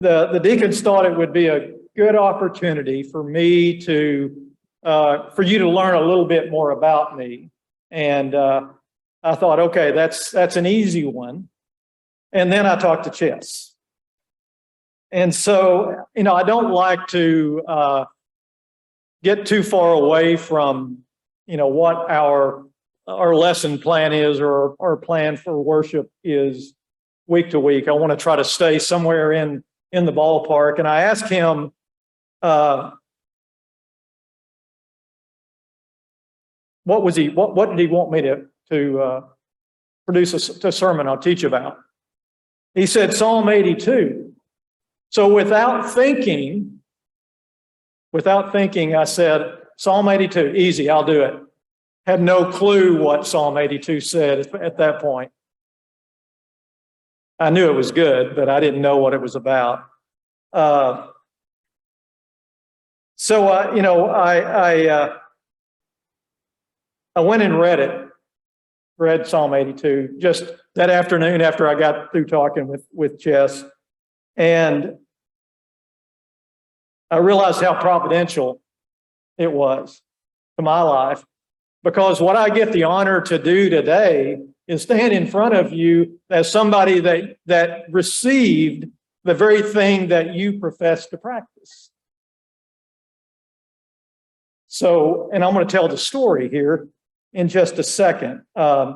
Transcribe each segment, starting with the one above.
the deacons thought it would be a good opportunity for me to, for you to learn a little bit more about me. And I thought, okay, that's an easy one. And then I talked to Chess. And so, I don't like to get too far away from, what our lesson plan is or our plan for worship is week to week. I want to try to stay somewhere in the ballpark. And I asked him, what did he want me to produce a sermon I'll teach about? He said Psalm 82. So without thinking, I said, Psalm 82, easy, I'll do it. Had no clue what Psalm 82 said at that point. I knew it was good, but I didn't know what it was about. I went and read Psalm 82 just that afternoon after I got through talking with Chess. And I realized how providential it was to my life, because what I get the honor to do today is stand in front of you as somebody that received the very thing that you profess to practice. So, and I'm going to tell the story here in just a second. I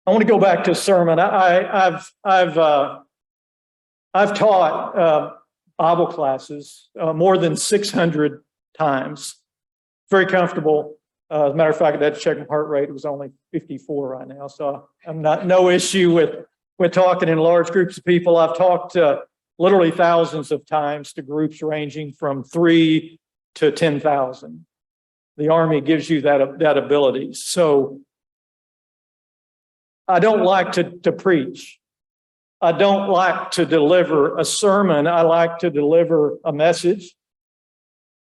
want to go back to a sermon. I've taught Bible classes more than 600 times. Very comfortable. As a matter of fact, I had to check my heart rate. It was only 54 right now, so I'm no issue with talking in large groups of people. I've talked literally thousands of times to groups ranging from 3 to 10,000. The Army gives you that ability. So I don't like to preach. I don't like to deliver a sermon. I like to deliver a message,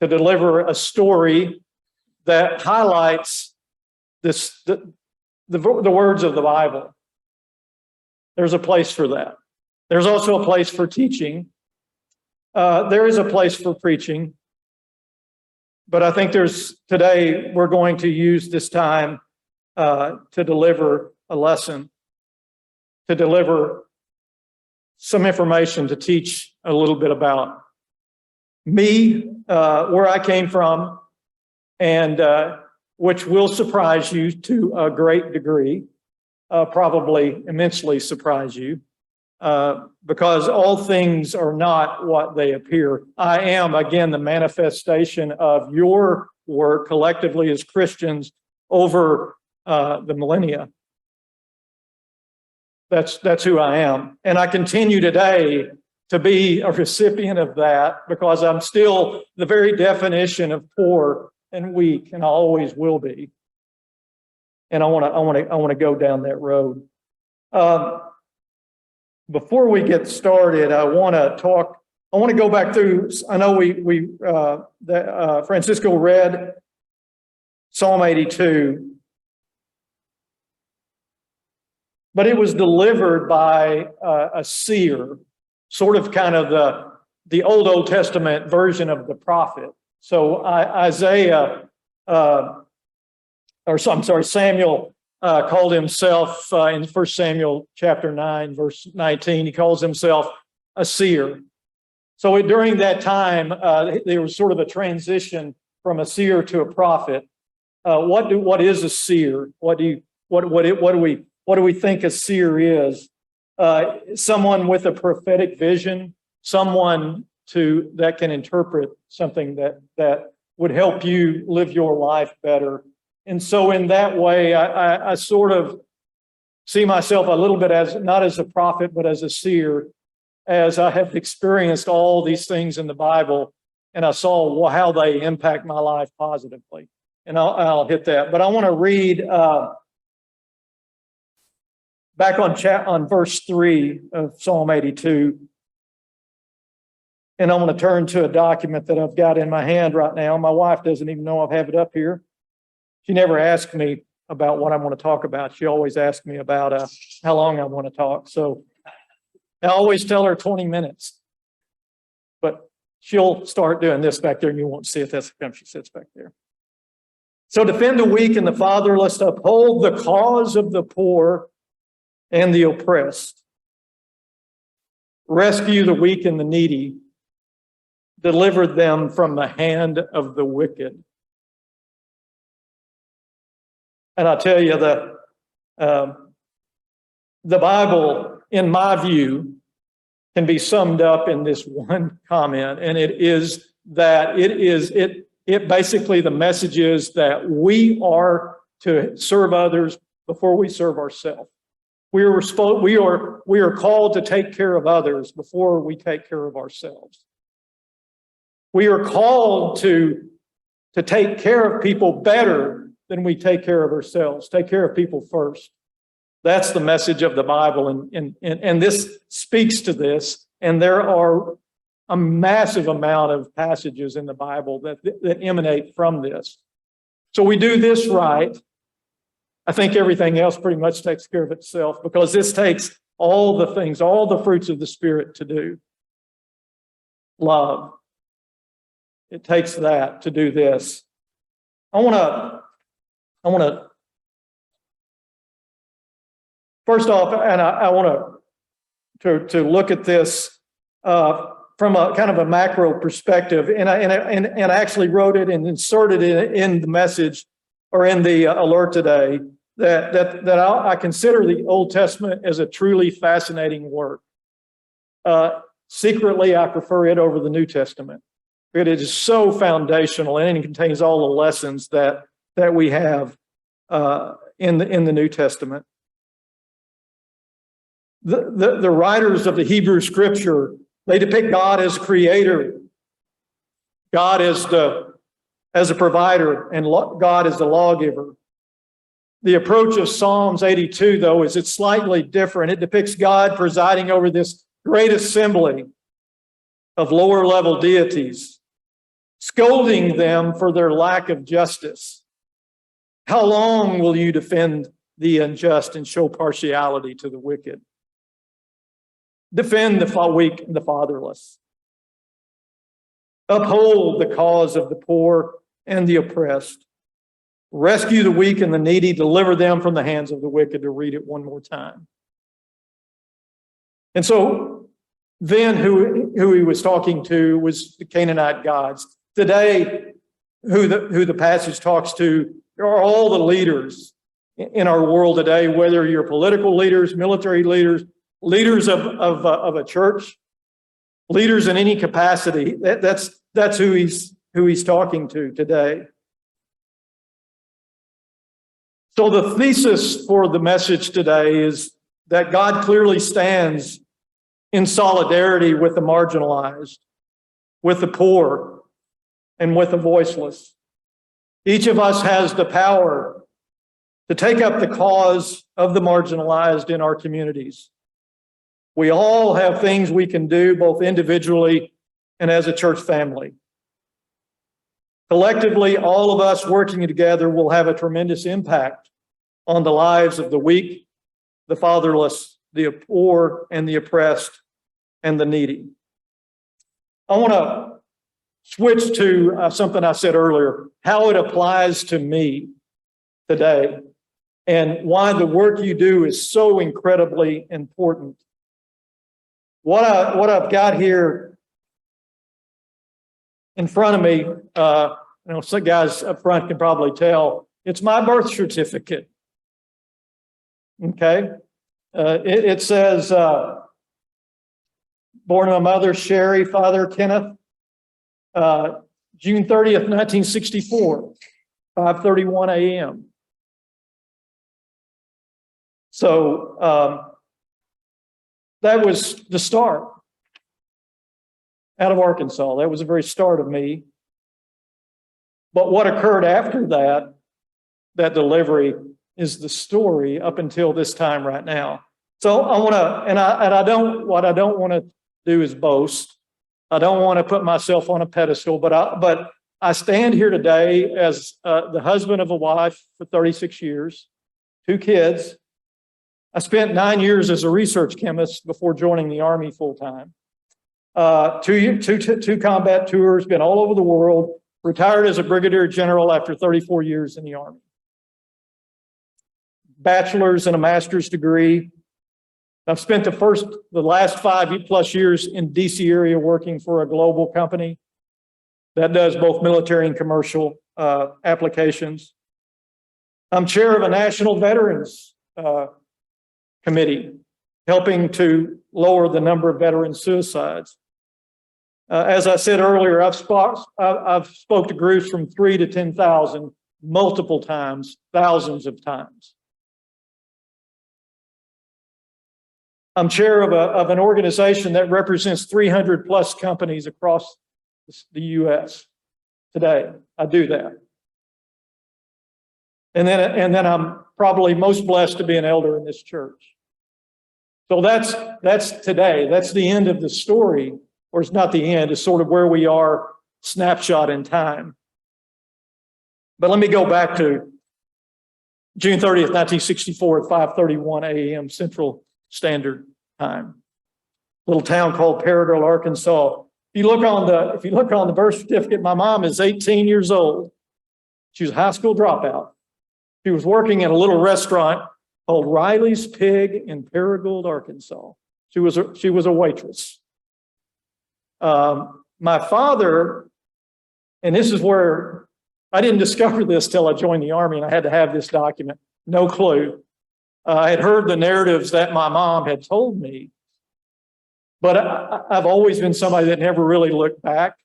to deliver a story that highlights the words of the Bible. There's a place for that. There's also a place for teaching. There is a place for preaching. But I think today we're going to use this time to deliver a lesson, to deliver some information, to teach a little bit about me, where I came from, and which will surprise you to a great degree, probably immensely surprise you, because all things are not what they appear. I am, again, the manifestation of your work collectively as Christians over the millennia. That's who I am. And I continue today to be a recipient of that, because I'm still the very definition of poor and weak, and I always will be. And I want to go down that road. Before we get started, I want to go back through. I know Francisco read Psalm 82. But it was delivered by a seer, sort of kind of the Old Testament version of the prophet. So Samuel called himself in 1 Samuel chapter 9, verse 19, he calls himself a seer. So during that time, there was sort of a transition from a seer to a prophet. What is a seer? What do we think a seer is? Someone with a prophetic vision, someone that can interpret something that would help you live your life better. And so in that way, I sort of see myself a little bit as, not as a prophet, but as a seer, as I have experienced all these things in the Bible, and I saw how they impact my life positively. And I'll hit that. But I want to read back on verse 3 of Psalm 82. And I'm going to turn to a document that I've got in my hand right now. My wife doesn't even know I have it up here. She never asked me about what I want to talk about. She always asks me about how long I want to talk. So I always tell her 20 minutes. But she'll start doing this back there and you won't see it. That's the time she sits back there. So defend the weak and the fatherless, uphold the cause of the poor and the oppressed. Rescue the weak and the needy. Deliver them from the hand of the wicked. And I tell you, the Bible, in my view, can be summed up in this one comment, and it is that it basically, the message is that we are to serve others before we serve ourselves. We are called to take care of others before we take care of ourselves. We are called to take care of people better than we take care of ourselves. Take care of people first. That's the message of the Bible, and this speaks to this. And there are a massive amount of passages in the Bible that emanate from this. So we do this right. I think everything else pretty much takes care of itself, because this takes all the things, all the fruits of the Spirit to do. Love. It takes that to do this. I want to first off, and I want to look at this from a kind of a macro perspective, and I actually wrote it and inserted it in the message or in the alert today that I consider the Old Testament as a truly fascinating work. Secretly, I prefer it over the New Testament. It is so foundational, and it contains all the lessons that we have in the New Testament. The writers of the Hebrew Scripture, they depict God as creator, God as a provider, and God as the lawgiver. The approach of Psalms 82, though, is it's slightly different. It depicts God presiding over this great assembly of lower-level deities, scolding them for their lack of justice. How long will you defend the unjust and show partiality to the wicked? Defend the weak and the fatherless. Uphold the cause of the poor and the oppressed. Rescue the weak and the needy. Deliver them from the hands of the wicked. To read it one more time. And so then who he was talking to was the Canaanite gods. Today, who the passage talks to are all the leaders in our world today, whether you're political leaders, military leaders, leaders of a church, leaders in any capacity. That's who he's talking to today. So the thesis for the message today is that God clearly stands in solidarity with the marginalized, with the poor, and with the voiceless. Each of us has the power to take up the cause of the marginalized in our communities. We all have things we can do, both individually and as a church family. Collectively, all of us working together will have a tremendous impact on the lives of the weak, the fatherless, the poor, and the oppressed, and the needy. I want to switch to something I said earlier, how it applies to me today, and why the work you do is so incredibly important. What I've got here in front of me, some guys up front can probably tell, it's my birth certificate. Okay, it says, born to my mother, Sherry, father, Kenneth, June 30th, 1964, 5:31 a.m. So that was the start out of Arkansas. That was the very start of me. But what occurred after that delivery, is the story up until this time right now. So I want to, what I don't want to do is boast. I don't want to put myself on a pedestal, but I stand here today as the husband of a wife for 36 years, 2 kids, I spent 9 years as a research chemist before joining the Army full-time. Two combat tours, been all over the world, retired as a brigadier general after 34 years in the Army. Bachelor's and a master's degree. I've spent the last 5+ years in DC area working for a global company that does both military and commercial applications. I'm chair of a national veterans committee, helping to lower the number of veteran suicides. As I said earlier, I've spoke to groups from 3,000 to 10,000 multiple times, thousands of times. I'm chair of an organization that represents 300+ companies across the U.S. today. I do that. And then I'm probably most blessed to be an elder in this church. So that's today. That's the end of the story, or it's not the end. It's sort of where we are, snapshot in time. But let me go back to June 30th, 1964 at 5:31 a.m. Central Standard Time. Little town called Paragould, Arkansas. If you look on the birth certificate, my mom is 18 years old. She was a high school dropout. She was working in a little restaurant called Riley's Pig in Paragould, Arkansas. She was a waitress. My father, and this is where I didn't discover this till I joined the Army, and I had to have this document. No clue. I had heard the narratives that my mom had told me, but I've always been somebody that never really looked back.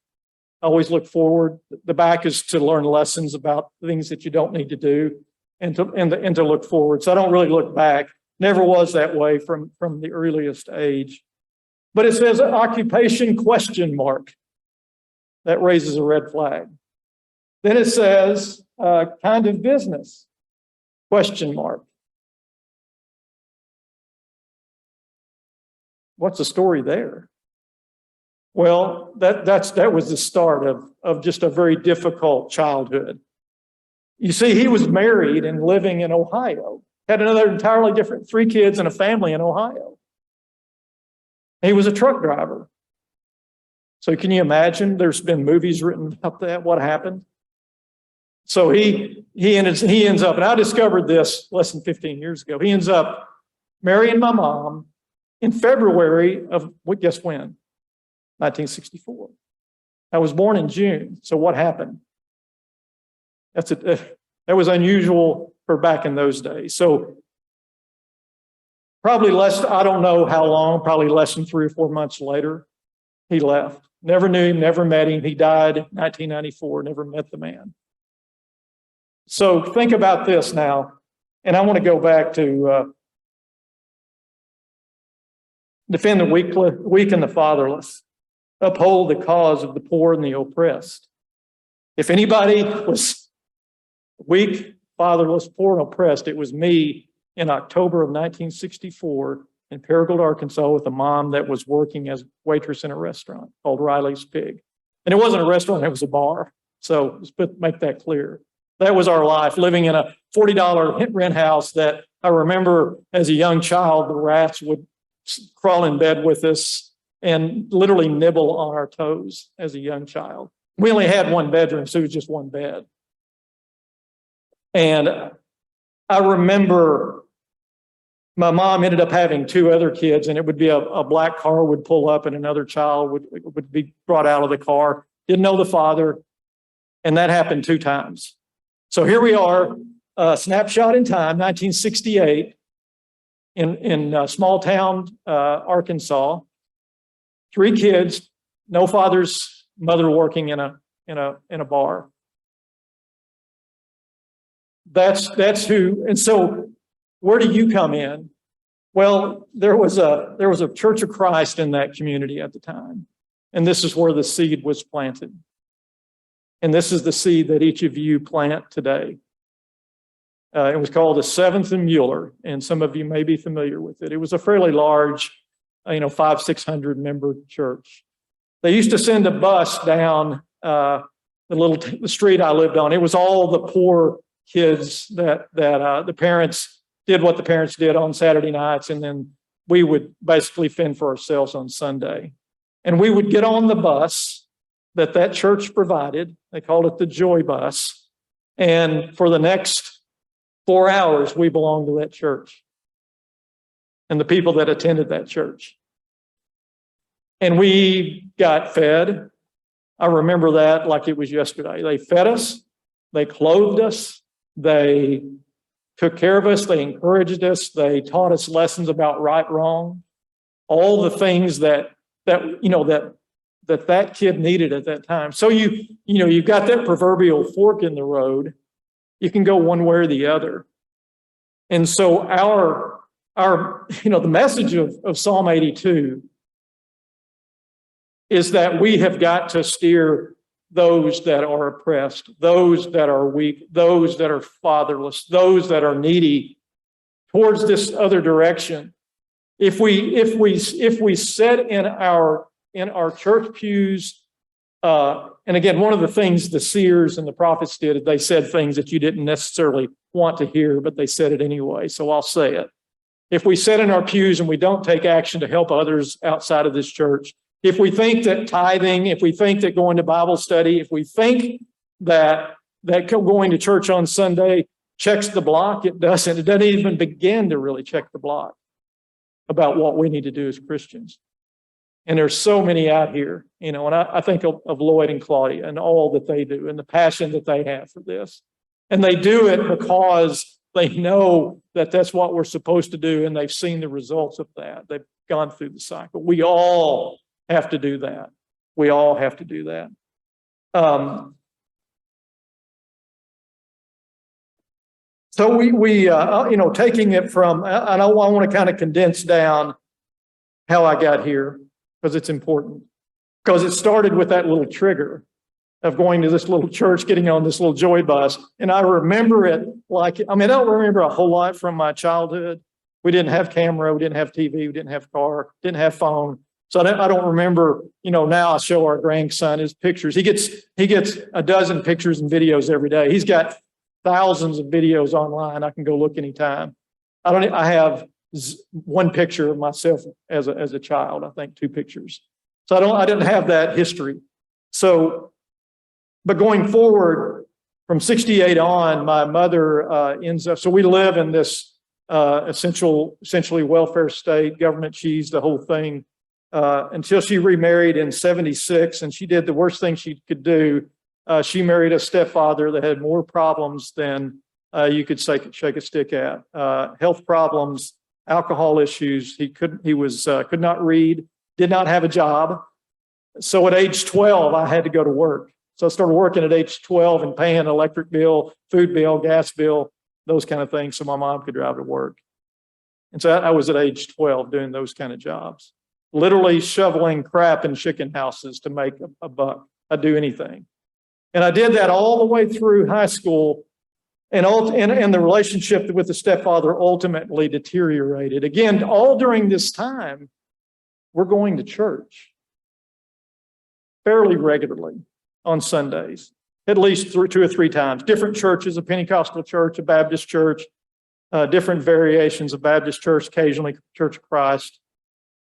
I always look forward. The back is to learn lessons about things that you don't need to do, and to look forward. So I don't really look back. Never was that way from the earliest age. But it says occupation ? That raises a red flag. Then it says kind of business ? What's the story there? Well, that was the start of just a very difficult childhood. You see, he was married and living in Ohio, had another entirely different 3 kids and a family in Ohio. He was a truck driver. So can you imagine? There's been movies written about that, what happened. So he ends up, and I discovered this less than 15 years ago. He ends up marrying my mom in February of, guess when? 1964. I was born in June. So what happened? That was unusual for back in those days. So probably I don't know how long, probably less than 3 or 4 months later, he left. Never knew him, never met him. He died in 1994, never met the man. So think about this now. And I want to go back to defend the weak and the fatherless, uphold the cause of the poor and the oppressed. If anybody was weak, fatherless, poor, and oppressed, it was me in October of 1964 in Paragould, Arkansas, with a mom that was working as a waitress in a restaurant called Riley's Pig. And it wasn't a restaurant, it was a bar. So let's make that clear. That was our life, living in a $40 rent house that I remember as a young child, the rats would crawl in bed with us and literally nibble on our toes as a young child. We only had 1 bedroom, so it was just 1 bed. And I remember my mom ended up having 2 other kids, and it would be a black car would pull up and another child would be brought out of the car. Didn't know the father. And that happened 2 times. So here we are, snapshot in time, 1968 in small town, Arkansas. 3 kids, no father's mother working in a bar. That's who. And so where do you come in? Well, there was a Church of Christ in that community at the time. And this is where the seed was planted. And this is the seed that each of you plant today. It was called the Seventh and Mueller, and some of you may be familiar with it. It was a fairly large, 500-600 member church. They used to send a bus down the street I lived on. It was all the poor kids that the parents did what the parents did on Saturday nights, and then we would basically fend for ourselves on Sunday. And we would get on the bus that church provided. They called it the Joy Bus. And for the next 4 hours, we belonged to that church and the people that attended that church. And we got fed. I remember that like it was yesterday. They fed us, they clothed us, they took care of us, they encouraged us, they taught us lessons about right, wrong, all the things that kid needed at that time. So you've got that proverbial fork in the road. You can go one way or the other. And so the message of Psalm 82 is that we have got to steer those that are oppressed, those that are weak, those that are fatherless, those that are needy towards this other direction. If we sit in our church pews, and again, one of the things the seers and the prophets did, they said things that you didn't necessarily want to hear, but they said it anyway. So I'll say it. If we sit in our pews and we don't take action to help others outside of this church, if we think that tithing, if we think that going to Bible study, if we think that going to church on Sunday checks the block, it doesn't. It doesn't even begin to really check the block about what we need to do as Christians. And there's so many out here, and I think of Lloyd and Claudia and all that they do and the passion that they have for this. And they do it because they know that that's what we're supposed to do, and they've seen the results of that. They've gone through the cycle. We all have to do that. We all have to do that. So we taking it from, and I want to kind of condense down how I got here, because it's important. Because it started with that little trigger of going to this little church, getting on this little Joy Bus. And I remember it I don't remember a whole lot from my childhood. We didn't have camera, we didn't have TV, we didn't have car, didn't have phone. So I don't remember, now I show our grandson his pictures. He gets a dozen pictures and videos every day. He's got thousands of videos online. I can go look anytime. I have one picture of myself as a child, I think 2 pictures. So I didn't have that history. So, but going forward from 68 on, my mother ends up, so we live in this essentially welfare state, government cheese, the whole thing. Until she remarried in 76, and she did the worst thing she could do. She married a stepfather that had more problems than you could shake a stick at. Health problems, alcohol issues. He could not read, did not have a job. So at age 12, I had to go to work. So I started working at age 12 and paying electric bill, food bill, gas bill, those kind of things, so my mom could drive to work. And so I was at age 12 doing those kind of jobs. Literally shoveling crap in chicken houses to make a buck. I'd do anything. And I did that all the way through high school. And the relationship with the stepfather ultimately deteriorated. Again, all during this time, we're going to church fairly regularly on Sundays, at least 2 or 3 times. Different churches, a Pentecostal church, a Baptist church, different variations of Baptist church, occasionally Church of Christ.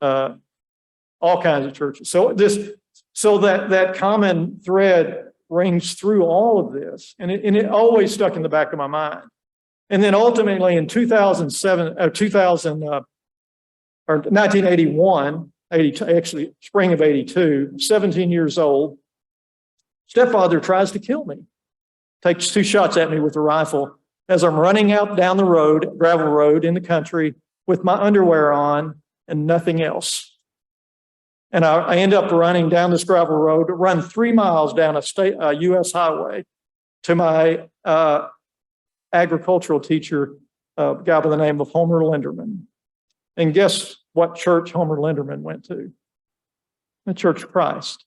All kinds of churches. So that common thread rings through all of this, and it always stuck in the back of my mind. And then ultimately in 1981, actually spring of 82, 17 years old, stepfather tries to kill me. Takes 2 shots at me with a rifle as I'm running out down the road, gravel road in the country with my underwear on and nothing else. And I end up running down this gravel road, run 3 miles down a U.S. highway to my agricultural teacher, a guy by the name of Homer Linderman. And guess what church Homer Linderman went to? The Church of Christ.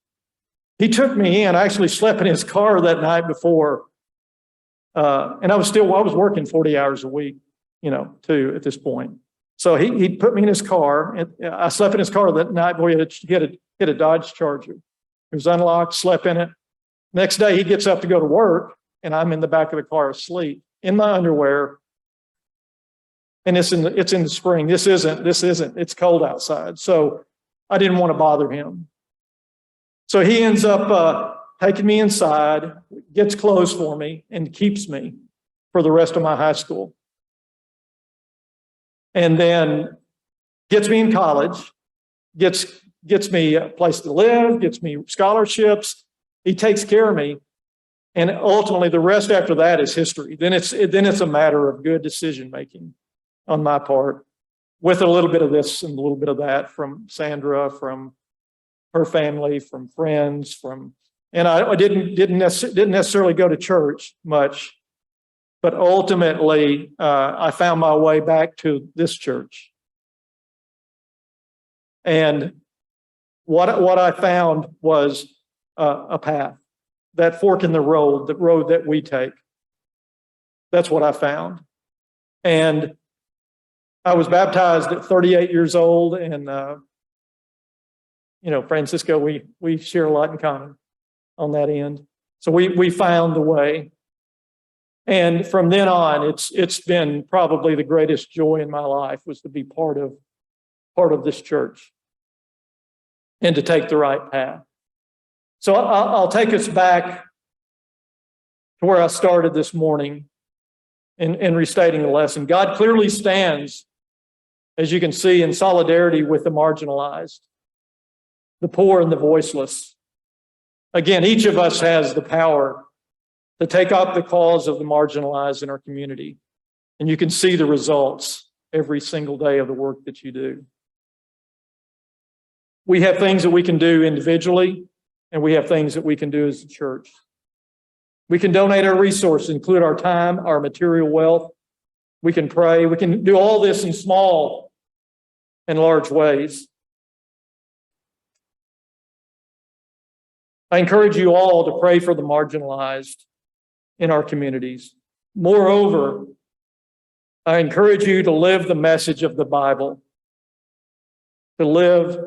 He took me in. I actually slept in his car that night before. And I was working 40 hours a week, too, at this point. So he put me in his car, and I slept in his car that night before he had a Dodge Charger. It was unlocked, slept in it. Next day, he gets up to go to work, and I'm in the back of the car asleep in my underwear. And it's in the spring. This isn't, it's cold outside. So I didn't want to bother him. So he ends up taking me inside, gets clothes for me, and keeps me for the rest of my high school. And then gets me in college, gets me a place to live, gets me scholarships. He takes care of me. And ultimately, the rest after that is history. Then it's a matter of good decision making on my part, with a little bit of this and a little bit of that from Sandra, from her family, from friends, and I didn't necessarily go to church much, but ultimately I found my way back to this church. And what I found was a path, that fork in the road that we take. That's what I found. And I was baptized at 38 years old, and Francisco, we share a lot in common on that end. So we found the way. And from then on, it's been probably the greatest joy in my life was to be part of this church and to take the right path. So I'll take us back to where I started this morning in restating the lesson. God clearly stands, as you can see, in solidarity with the marginalized, the poor and the voiceless. Again, each of us has the power to take up the cause of the marginalized in our community. And you can see the results every single day of the work that you do. We have things that we can do individually, and we have things that we can do as a church. We can donate our resources, include our time, our material wealth. We can pray. We can do all this in small and large ways. I encourage you all to pray for the marginalized in our communities. Moreover, I encourage you to live the message of the Bible. To live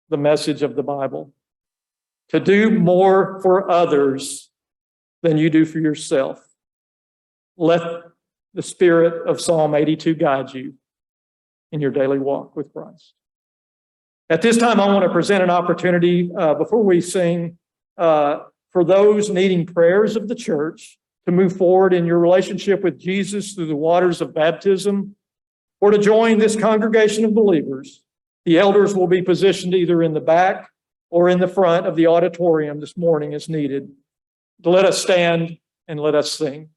the message of the Bible. To do more for others than you do for yourself. Let the spirit of Psalm 82 guide you in your daily walk with Christ. At this time, I want to present an opportunity before we sing for those needing prayers of the church to move forward in your relationship with Jesus through the waters of baptism, or to join this congregation of believers. The elders will be positioned either in the back or in the front of the auditorium this morning as needed. Let us stand and let us sing.